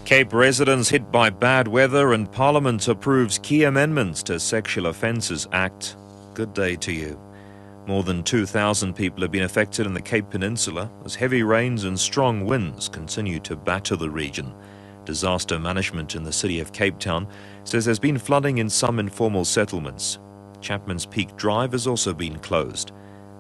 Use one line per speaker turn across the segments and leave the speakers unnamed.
Cape residents hit by bad weather and Parliament approves key amendments to Sexual Offences Act. Good day to you. More than 2,000 people have been affected in the Cape Peninsula as heavy rains and strong winds continue to batter the region. Disaster management in the city of Cape Town says there's been flooding in some informal settlements. Chapman's Peak Drive has also been closed.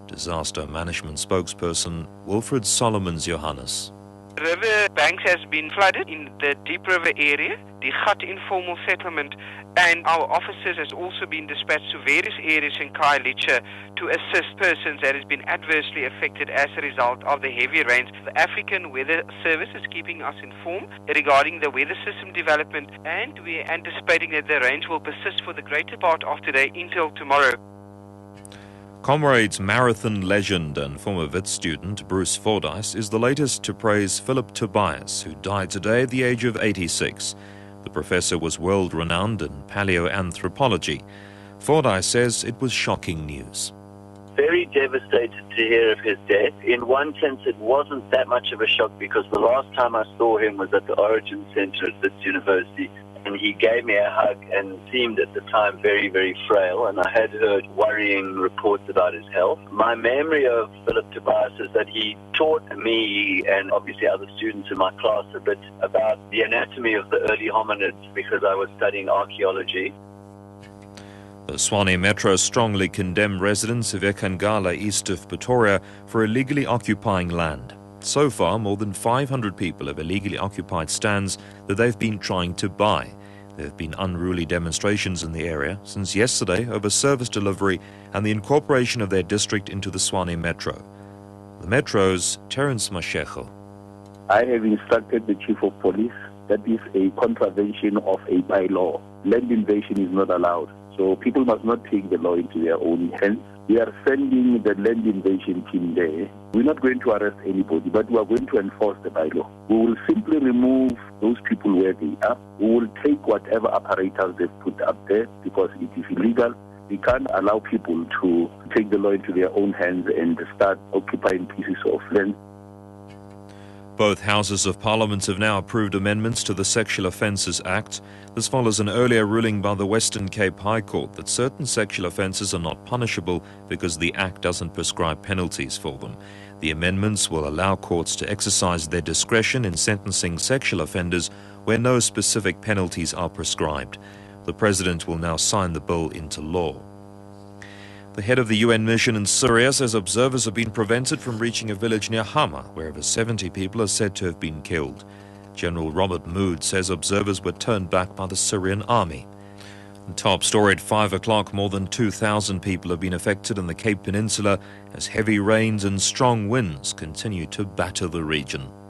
Disaster management spokesperson Wilfred Solomon's Johannes.
The river banks has been flooded in the Deep River area, the Gat informal settlement, and our officers has also been dispatched to various areas in Khayelitsha to assist persons that has been adversely affected as a result of the heavy rains. The African Weather Service is keeping us informed regarding the weather system development, and we are anticipating that the rains will persist for the greater part of today until tomorrow.
Comrades marathon legend and former Wits student Bruce Fordyce is the latest to praise Phillip Tobias, who died today at the age of 86. The professor was world-renowned in palaeoanthropology. Fordyce says it was shocking news.
Very devastated to hear of his death. In one sense, it wasn't that much of a shock because the last time I saw him was at the Origin Center at Wits University, and he gave me a hug and seemed at the time very, very frail, and I had heard worrying reports about his health. My memory of Phillip Tobias is that he taught me and obviously other students in my class a bit about the anatomy of the early hominids because I was studying archaeology.
The Tshwane Metro strongly condemned residents of Ekangala east of Pretoria for illegally occupying land. So far, more than 500 people have illegally occupied stands that they've been trying to buy. There have been unruly demonstrations in the area since yesterday over service delivery and the incorporation of their district into the Tshwane Metro. The Metro's Terence Mashego.
I have instructed the Chief of Police that is a contravention of a bylaw. Land invasion is not allowed, so people must not take the law into their own hands. We are sending the land invasion team there. We're not going to arrest anybody, but we are going to enforce the bylaw. We will simply remove those people where they are. We will take whatever apparatus they've put up there because it is illegal. We can't allow people to take the law into their own hands and start occupying pieces of land.
Both houses of Parliament have now approved amendments to the Sexual Offences Act. This follows an earlier ruling by the Western Cape High Court that certain sexual offences are not punishable because the Act doesn't prescribe penalties for them. The amendments will allow courts to exercise their discretion in sentencing sexual offenders where no specific penalties are prescribed. The President will now sign the bill into law. The head of the UN mission in Syria says observers have been prevented from reaching a village near Hama, where over 70 people are said to have been killed. General Robert Mood says observers were turned back by the Syrian army. And top story at 5 o'clock, more than 2,000 people have been affected in the Cape Peninsula as heavy rains and strong winds continue to batter the region.